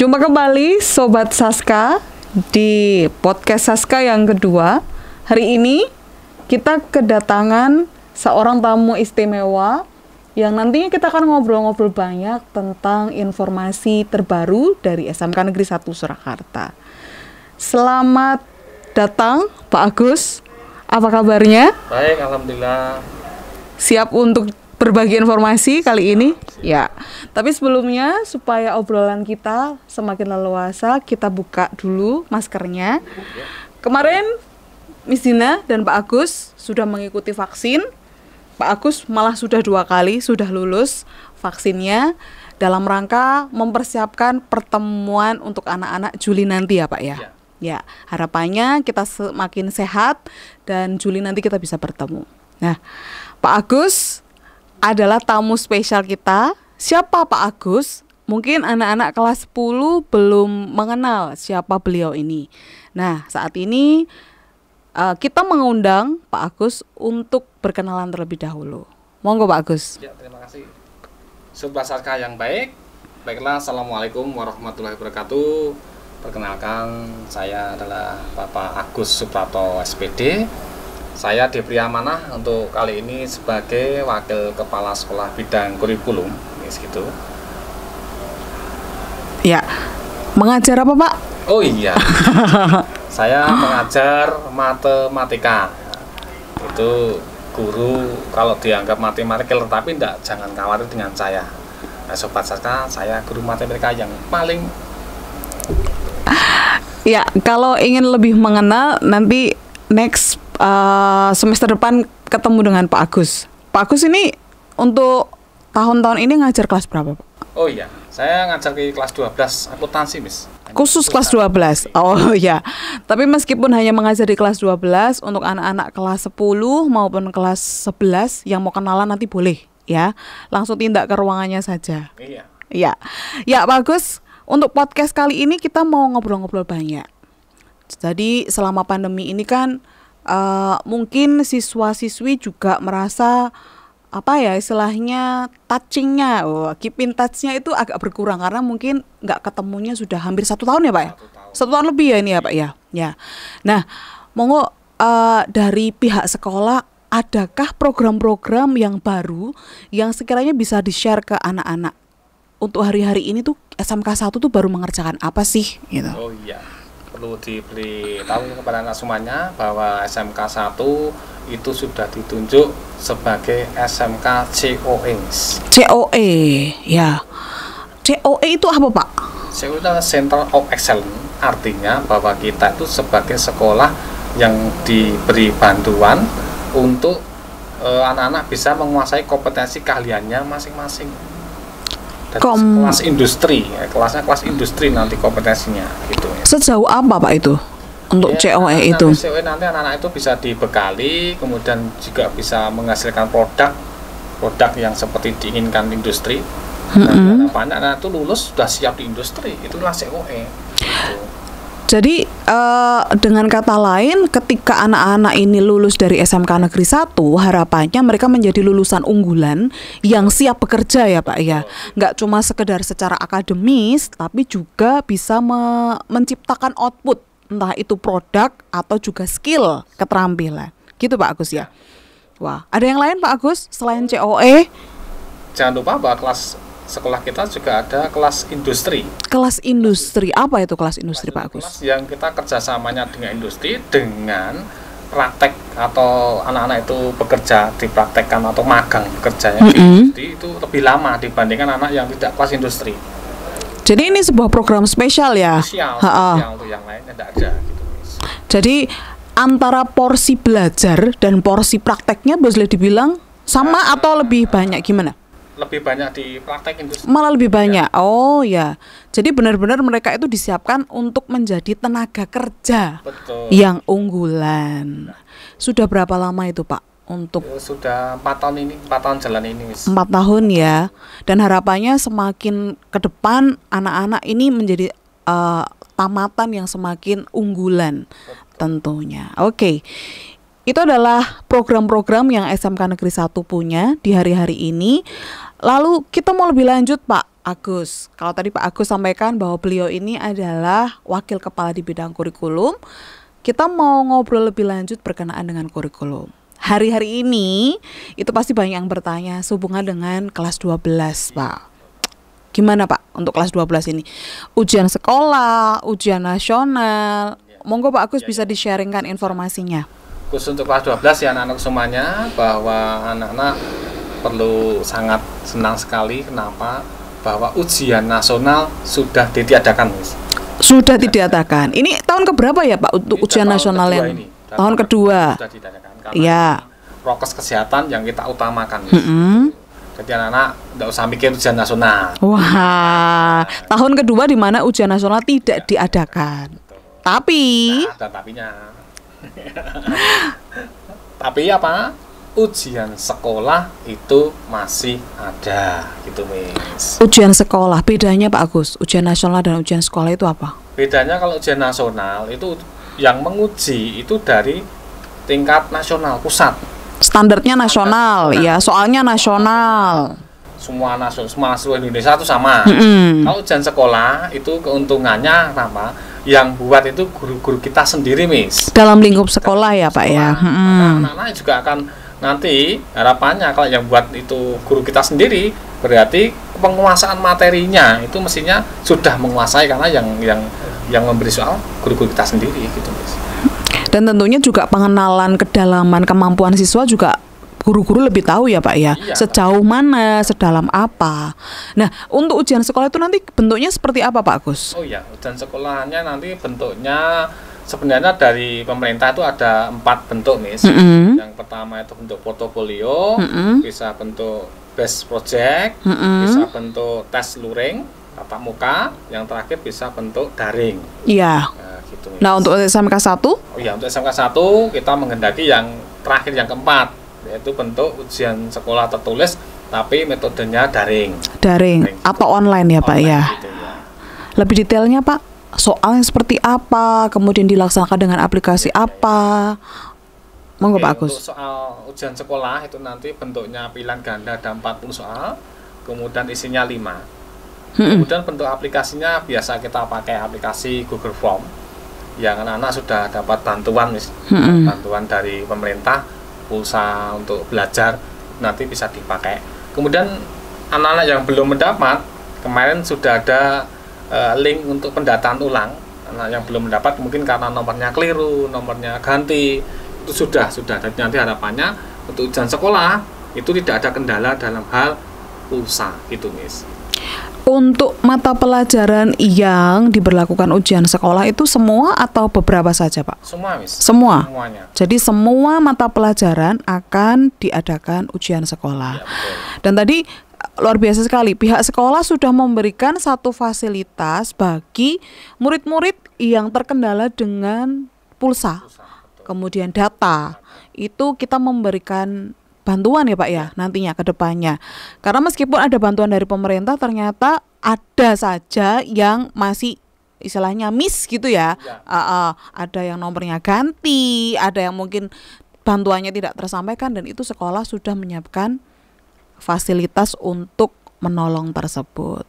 Jumpa kembali Sobat Saska di podcast Saska yang kedua. Hari ini kita kedatangan seorang tamu istimewa yang nantinya kita akan ngobrol-ngobrol banyak tentang informasi terbaru dari SMK Negeri 1 Surakarta. Selamat datang Pak Agus, apa kabarnya? Baik, alhamdulillah. Siap untuk berbagi informasi kali ini? Ya, tapi sebelumnya supaya obrolan kita semakin leluasa, kita buka dulu maskernya. Kemarin Miss Dina dan Pak Agus sudah mengikuti vaksin. Pak Agus malah sudah 2 kali sudah lulus vaksinnya dalam rangka mempersiapkan pertemuan untuk anak-anak Juli nanti ya Pak ya. Ya, harapannya kita semakin sehat dan Juli nanti kita bisa bertemu. Nah, Pak Agus adalah tamu spesial kita. Siapa Pak Agus? Mungkin anak-anak kelas 10 belum mengenal siapa beliau ini. Nah, saat ini kita mengundang Pak Agus untuk berkenalan terlebih dahulu. Monggo Pak Agus. Ya, terima kasih. Sobat Saska yang baik. Baiklah, Assalamualaikum warahmatullahi wabarakatuh. Perkenalkan, saya adalah Bapak Agus Suprapto SPD. Saya diberi amanah untuk kali ini sebagai Wakil Kepala Sekolah Bidang Kurikulum, gitu. Ya, mengajar apa Pak? Oh iya, saya mengajar matematika. Itu guru kalau dianggap matematika, tapi jangan khawatir dengan saya. Nah, Sobat Saska, saya guru matematika yang paling. Ya, kalau ingin lebih mengenal nanti next semester depan ketemu dengan Pak Agus. Pak Agus ini untuk tahun-tahun ini ngajar kelas berapa Pak? Oh iya, saya ngajar di kelas 12 akuntansi, Miss. Khusus kelas 12? Oh iya. Tapi meskipun hanya mengajar di kelas 12, untuk anak-anak kelas 10 maupun kelas 11 yang mau kenalan nanti boleh ya. Langsung tindak ke ruangannya saja. Iya. Ya, ya Pak Agus, untuk podcast kali ini kita mau ngobrol-ngobrol banyak. Jadi selama pandemi ini kan mungkin siswa-siswi juga merasa apa ya istilahnya touchingnya, keep in touch-nya itu agak berkurang karena mungkin nggak ketemunya sudah hampir 1 tahun ya Pak ya? 1 tahun lebih ya ini ya Pak ya? Ya. Nah, monggo dari pihak sekolah adakah program-program yang baru yang sekiranya bisa di-share ke anak-anak? Untuk hari-hari ini tuh SMK 1 tuh baru mengerjakan apa sih gitu. Oh iya. Perlu diberitahu kepada anak semuanya bahwa SMK 1 itu sudah ditunjuk sebagai SMK COE. COE, ya. COE itu apa Pak? COE itu adalah Center of Excellence. Artinya bahwa kita itu sebagai sekolah yang diberi bantuan untuk anak-anak bisa menguasai kompetensi keahliannya masing-masing. Kelas industri, kelasnya kelas industri nanti kompetensinya gitu. Sejauh apa Pak itu untuk ya, COE itu? COE nanti anak-anak itu bisa dibekali, kemudian juga bisa menghasilkan produk yang seperti diinginkan industri. Dan anak-anak itu lulus sudah siap di industri, itulah COE. Gitu. Jadi dengan kata lain, ketika anak-anak ini lulus dari SMK Negeri 1, harapannya mereka menjadi lulusan unggulan yang siap bekerja ya Pak ya. Nggak cuma sekedar secara akademis, tapi juga bisa menciptakan output, entah itu produk atau juga skill, keterampilan. Gitu Pak Agus ya. Wah, ada yang lain Pak Agus selain COE? Jangan lupa bahwa kelas sekolah kita juga ada kelas industri. Kelas industri, apa itu kelas industri Pak Agus? Kelas yang kita kerjasamanya dengan industri dengan praktek atau anak-anak itu bekerja dipraktekkan atau magang bekerjanya di industri itu lebih lama dibandingkan anak yang tidak kelas industri. Jadi ini sebuah program spesial ya? Spesial untuk yang lainnya tidak ada gitu. Jadi antara porsi belajar dan porsi prakteknya boleh dibilang sama atau lebih banyak gimana? Lebih banyak di praktek industri. Malah lebih banyak. Ya. Oh ya. Jadi benar-benar mereka itu disiapkan untuk menjadi tenaga kerja. Betul. Yang unggulan. Sudah berapa lama itu Pak? Untuk sudah 4 tahun ini, 4 tahun jalan ini. 4 tahun ya. Dan harapannya semakin ke depan anak-anak ini menjadi tamatan yang semakin unggulan. Betul. Tentunya. Oke. Itu adalah program-program yang SMK Negeri 1 punya di hari-hari ini. Lalu kita mau lebih lanjut Pak, Agus. Kalau tadi Pak Agus sampaikan bahwa beliau ini adalah wakil kepala di bidang kurikulum, kita mau ngobrol lebih lanjut berkenaan dengan kurikulum. Hari-hari ini itu pasti banyak yang bertanya sehubungan dengan kelas 12, Pak. Gimana Pak untuk kelas 12 ini? Ujian sekolah, ujian nasional. Monggo Pak Agus bisa di-sharingkan informasinya. Khusus untuk kelas 12 ya anak-anak semuanya, bahwa anak-anak perlu sangat senang sekali. Kenapa? Bahwa ujian nasional sudah ditiadakan, Mas. Sudah ditiadakan. Ini tahun keberapa ya Pak untuk ujian nasional yang tahun kedua? Sudah ditiadakan. Iya. Prokes kesehatan yang kita utamakan. Jadi anak-anak tidak usah mikir ujian nasional. Wah, tahun kedua di mana ujian nasional tidak diadakan. Betul. Tapi ada tapinya. Tapi apa? Ujian sekolah itu masih ada, gitu, Miss. ujian sekolah, bedanya Pak Agus, ujian nasional dan ujian sekolah itu apa? Bedanya kalau ujian nasional itu yang menguji itu dari tingkat nasional pusat. Standarnya nasional, ya soalnya nasional. Semua seluruh Indonesia itu sama. Kalau ujian sekolah itu keuntungannya apa? Yang buat itu guru-guru kita sendiri, Miss. Dalam lingkup sekolah ya Pak ya. Maka anak-anak juga akan nanti harapannya kalau yang buat itu guru kita sendiri, berarti penguasaan materinya itu mestinya sudah menguasai, karena yang memberi soal guru-guru kita sendiri, gitu, Miss. Dan tentunya juga pengenalan kedalaman kemampuan siswa juga guru-guru lebih tahu ya Pak ya, Iya, sejauh mana, sedalam apa. Nah, untuk ujian sekolah itu nanti bentuknya seperti apa Pak Gus? Oh iya, ujian sekolahnya nanti bentuknya sebenarnya dari pemerintah itu ada 4 bentuk, Miss. Yang pertama itu bentuk portofolio, bisa bentuk best project, bisa bentuk tes luring, tatap muka, yang terakhir bisa bentuk daring. Iya. Nah, gitu, Miss. Nah, untuk SMK 1? Oh iya, untuk SMK 1 kita menghendaki yang terakhir, yang keempat, yaitu bentuk ujian sekolah tertulis tapi metodenya daring. Daring atau online ya Pak Online ya. gitu, ya. Lebih detailnya Pak, soalnya seperti apa, kemudian dilaksanakan dengan aplikasi apa? Monggo Pak Agus. Untuk soal ujian sekolah itu nanti bentuknya pilihan ganda, ada 40 soal, kemudian isinya 5. Kemudian bentuk aplikasinya biasa kita pakai aplikasi Google Form, yang anak-anak sudah dapat bantuan, Miss. Bantuan dari pemerintah, pulsa untuk belajar, nanti bisa dipakai. Kemudian anak-anak yang belum mendapat, kemarin sudah ada link untuk pendataan ulang. Anak yang belum mendapat mungkin karena nomornya keliru, nomornya ganti, itu sudah. Jadi nanti harapannya untuk ujian sekolah itu tidak ada kendala dalam hal pulsa, gitu, Miss. Untuk mata pelajaran yang diberlakukan ujian sekolah itu semua atau beberapa saja Pak? Semua, Miss. Semua. Semuanya. Jadi semua mata pelajaran akan diadakan ujian sekolah. Ya, betul. Dan tadi luar biasa sekali, pihak sekolah sudah memberikan satu fasilitas bagi murid-murid yang terkendala dengan pulsa, kemudian data. Itu kita memberikan bantuan ya Pak ya nantinya ke depannya. Karena meskipun ada bantuan dari pemerintah, ternyata ada saja yang masih istilahnya miss gitu ya. Ada yang nomornya ganti, ada yang mungkin bantuannya tidak tersampaikan, dan itu sekolah sudah menyiapkan fasilitas untuk menolong tersebut.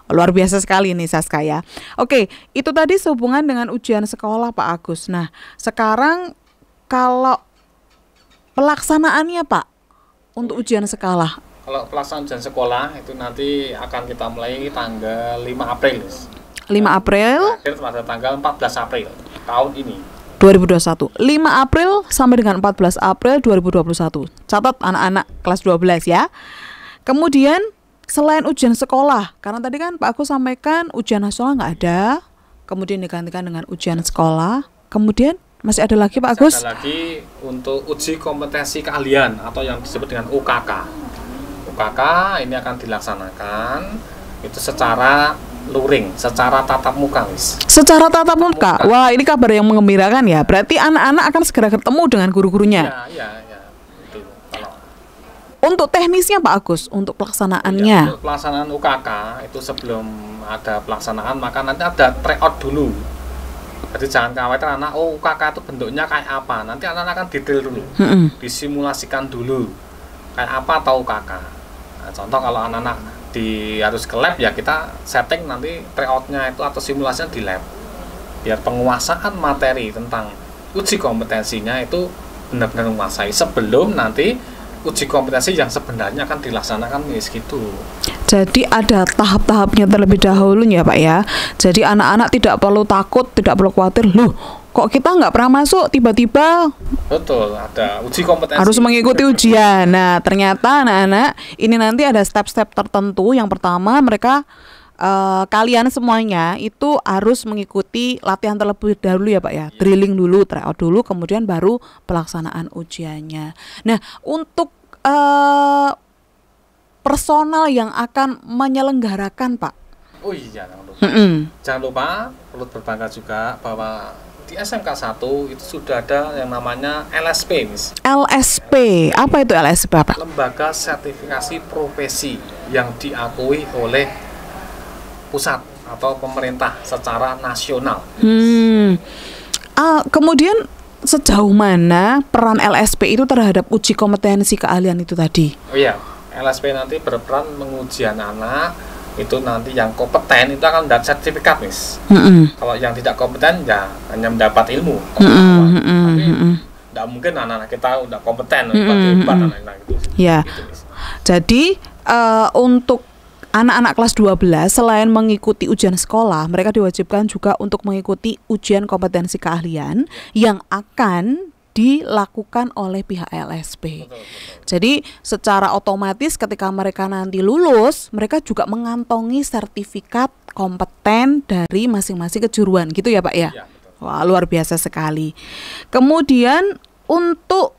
Luar biasa sekali nih Saska ya. Oke, itu tadi sehubungan dengan ujian sekolah Pak Agus. Nah, sekarang kalau pelaksanaannya Pak untuk ujian sekolah. Kalau pelaksanaan ujian sekolah itu nanti akan kita mulai tanggal 5 April. 5 April Akhir pada tanggal 14 April tahun ini. 2021. 5 April sampai dengan 14 April 2021. Catat anak-anak kelas 12 ya. Kemudian selain ujian sekolah, karena tadi kan Pak Agus sampaikan ujian nasional nggak ada, kemudian digantikan dengan ujian sekolah. Kemudian masih ada lagi Pak Agus? Ada lagi untuk uji kompetensi keahlian atau yang disebut dengan UKK. UKK ini akan dilaksanakan itu secara luring, secara tatap muka, Miss. Secara tatap muka. Wah, ini kabar yang mengembirakan ya. Berarti anak-anak akan segera ketemu dengan guru-gurunya. Iya. Itu. Kalau untuk teknisnya Pak Agus, untuk pelaksanaannya. untuk pelaksanaan UKK itu sebelum ada pelaksanaan maka nanti ada tryout dulu. Jadi jangan khawatir anak, UKK itu bentuknya kayak apa. Nanti anak-anak akan detail dulu, disimulasikan dulu kayak apa atau UKK. Nah, contoh kalau anak-anak harus ke lab ya kita setting nanti tryout-nya itu atau simulasinya di lab. Biar penguasaan materi tentang uji kompetensinya itu benar-benar menguasai sebelum nanti uji kompetensi yang sebenarnya akan dilaksanakan gitu. Jadi ada tahap-tahapnya terlebih dahulu ya Pak ya. Jadi anak-anak tidak perlu takut, tidak perlu khawatir. Loh, kok kita nggak pernah masuk tiba-tiba? Betul, ada uji kompetensi. Harus mengikuti ujian. Nah, ternyata anak-anak ini nanti ada step-step tertentu. Yang pertama mereka kalian semuanya itu harus mengikuti latihan terlebih dahulu ya Pak ya. Drilling dulu, tryout dulu, kemudian baru pelaksanaan ujiannya. Nah, untuk personal yang akan menyelenggarakan Pak. Oh iya, jangan lupa. Jangan lupa perlu berbangga juga bahwa di SMK 1 itu sudah ada yang namanya LSP, Miss. LSP, apa itu LSP Pak? Lembaga Sertifikasi Profesi yang diakui oleh pusat atau pemerintah secara nasional. Kemudian sejauh mana peran LSP itu terhadap uji kompetensi keahlian itu tadi? Oh iya, LSP nanti berperan menguji anak itu nanti yang kompeten itu akan mendapat sertifikat, Miss. Kalau yang tidak kompeten ya hanya mendapat ilmu. Tapi tidak mungkin anak-anak kita udah kompeten, hebat anak-anak itu. Ya. Gitu, Miss. Jadi untuk anak-anak kelas 12 selain mengikuti ujian sekolah, mereka diwajibkan juga untuk mengikuti ujian kompetensi keahlian yang akan dilakukan oleh pihak LSP. Betul. Jadi secara otomatis ketika mereka nanti lulus, mereka juga mengantongi sertifikat kompeten dari masing-masing kejuruan, gitu ya Pak ya? Ya, betul. Wah, luar biasa sekali. Kemudian untuk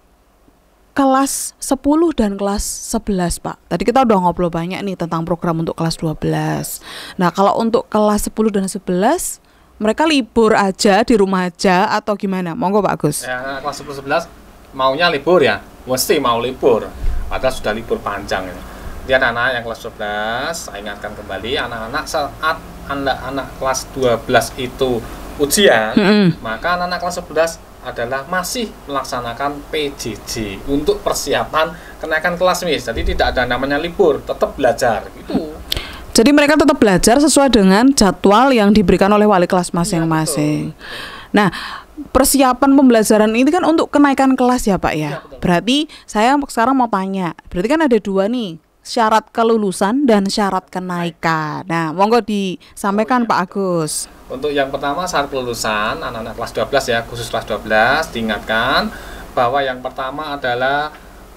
kelas 10 dan kelas 11 Pak. Tadi kita udah ngobrol banyak nih tentang program untuk kelas 12. Nah, kalau untuk kelas 10 dan 11 mereka libur aja di rumah aja atau gimana? Monggo Pak Agus. Ya, kelas 10-11 maunya libur ya. Mesti mau libur. Padahal sudah libur panjang ini. Dia anak-anak yang kelas 12, saya ingatkan kembali anak-anak saat anak-anak kelas 12 itu ujian, maka anak-anak kelas 11 adalah masih melaksanakan PJJ untuk persiapan kenaikan kelas, Miss. Jadi tidak ada namanya libur, tetap belajar gitu. Jadi mereka tetap belajar sesuai dengan jadwal yang diberikan oleh wali kelas masing-masing. Nah, persiapan pembelajaran ini kan untuk kenaikan kelas ya Pak ya. Berarti saya sekarang mau tanya, berarti kan ada dua nih, syarat kelulusan dan syarat kenaikan. Nah, monggo disampaikan Pak Agus. Untuk yang pertama syarat kelulusan anak-anak kelas 12 ya, khusus kelas 12 diingatkan bahwa yang pertama adalah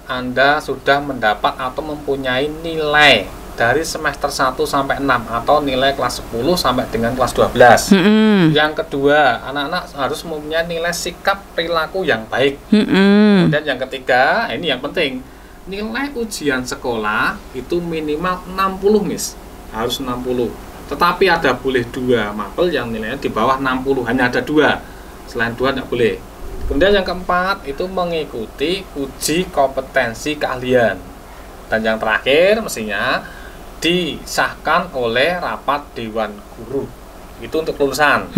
Anda sudah mendapat atau mempunyai nilai dari semester 1 sampai 6 atau nilai kelas 10 sampai dengan kelas 12. Yang kedua, anak-anak harus mempunyai nilai sikap perilaku yang baik. Kemudian yang ketiga, ini yang penting, nilai ujian sekolah itu minimal 60, Miss. Harus 60. Tetapi ada boleh 2 mapel yang nilainya di bawah 60, hanya ada 2. Selain 2 tidak boleh. Kemudian yang keempat itu mengikuti uji kompetensi keahlian. Dan yang terakhir mestinya disahkan oleh rapat dewan guru. Itu untuk kelulusan.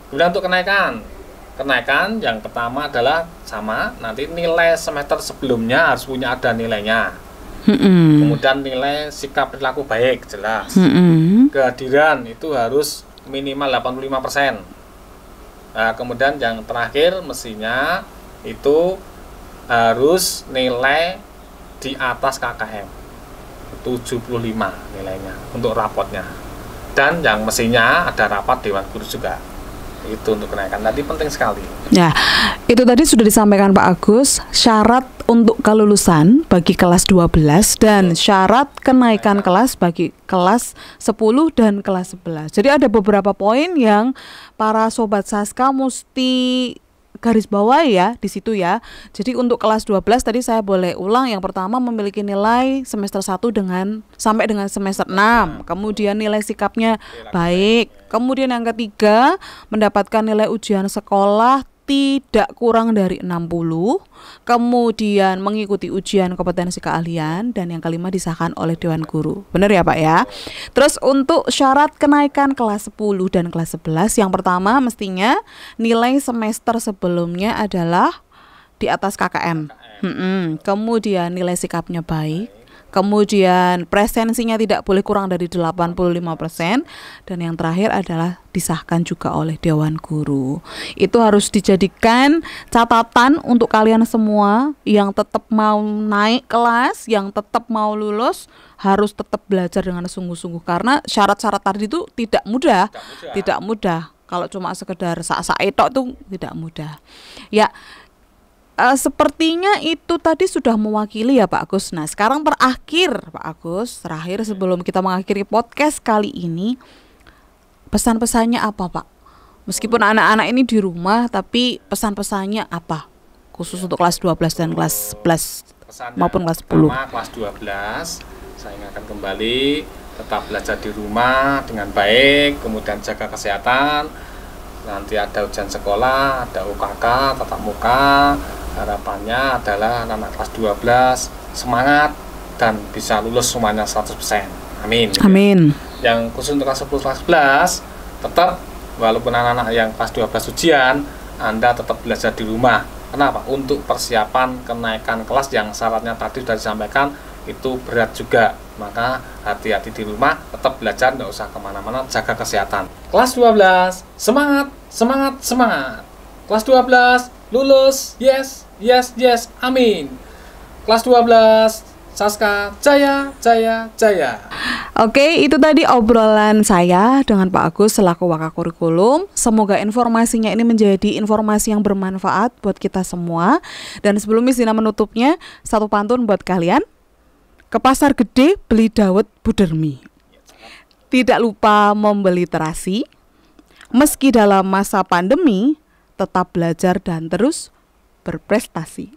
Kemudian untuk kenaikan yang pertama adalah sama, nanti nilai semester sebelumnya harus punya ada nilainya. Kemudian nilai sikap perilaku baik jelas. Kehadiran itu harus minimal 85%. Nah, kemudian yang terakhir mestinya itu harus nilai di atas KKM 75 nilainya untuk rapotnya. Dan yang mestinya ada rapat dewan guru juga. Itu untuk kenaikan tadi penting sekali. Ya, itu tadi sudah disampaikan Pak Agus, syarat untuk kelulusan bagi kelas 12 dan syarat kenaikan kelas bagi kelas 10 dan kelas 11. Jadi ada beberapa poin yang para sobat Saska mesti garis bawah ya di situ ya. Jadi untuk kelas 12 tadi saya boleh ulang, yang pertama memiliki nilai semester 1 sampai dengan semester 6. Kemudian nilai sikapnya baik. Kemudian yang ketiga mendapatkan nilai ujian sekolah tidak kurang dari 60. Kemudian mengikuti ujian kompetensi keahlian, dan yang kelima disahkan oleh dewan guru. Benar ya Pak ya? Terus untuk syarat kenaikan kelas 10 dan kelas 11, yang pertama mestinya nilai semester sebelumnya adalah di atas KKM. Kemudian nilai sikapnya baik. Kemudian presensinya tidak boleh kurang dari 85%. Dan yang terakhir adalah disahkan juga oleh Dewan Guru. Itu harus dijadikan catatan untuk kalian semua yang tetap mau naik kelas, yang tetap mau lulus, harus tetap belajar dengan sungguh-sungguh. Karena syarat-syarat tadi itu tidak mudah. Tidak mudah. Kalau cuma sekedar sak-sak itu tuh tidak mudah. Ya, sepertinya itu tadi sudah mewakili ya Pak Agus. Nah sekarang terakhir Pak Agus, terakhir sebelum kita mengakhiri podcast kali ini, pesan-pesannya apa Pak? Meskipun anak-anak ini di rumah, tapi pesan-pesannya apa? Khusus untuk kelas 12 dan kelas 11 maupun kelas 10. Kelas 12, saya ingatkan kembali, tetap belajar di rumah dengan baik, kemudian jaga kesehatan. Nanti ada ujian sekolah, ada UKK, tatap muka. Harapannya adalah anak kelas 12 semangat dan bisa lulus semuanya 100%. Amin. Amin. Yang khusus untuk kelas 10, kelas 11, tetap walaupun anak-anak yang kelas 12 ujian, Anda tetap belajar di rumah. Kenapa? Untuk persiapan kenaikan kelas yang syaratnya tadi sudah disampaikan itu berat juga. Maka hati-hati di rumah, tetap belajar, tidak usah kemana-mana, jaga kesehatan. Kelas 12, semangat, semangat, semangat. Kelas 12, lulus, yes, yes, yes, amin. Kelas 12, Saska, jaya, jaya, jaya. Oke, itu tadi obrolan saya dengan Pak Agus selaku Wakakurikulum. Semoga informasinya ini menjadi informasi yang bermanfaat buat kita semua. Dan sebelum Miss Dina menutupnya, satu pantun buat kalian. Ke pasar gede beli dawet budermi. Tidak lupa membeli terasi. Meski dalam masa pandemi, tetap belajar dan terus berprestasi.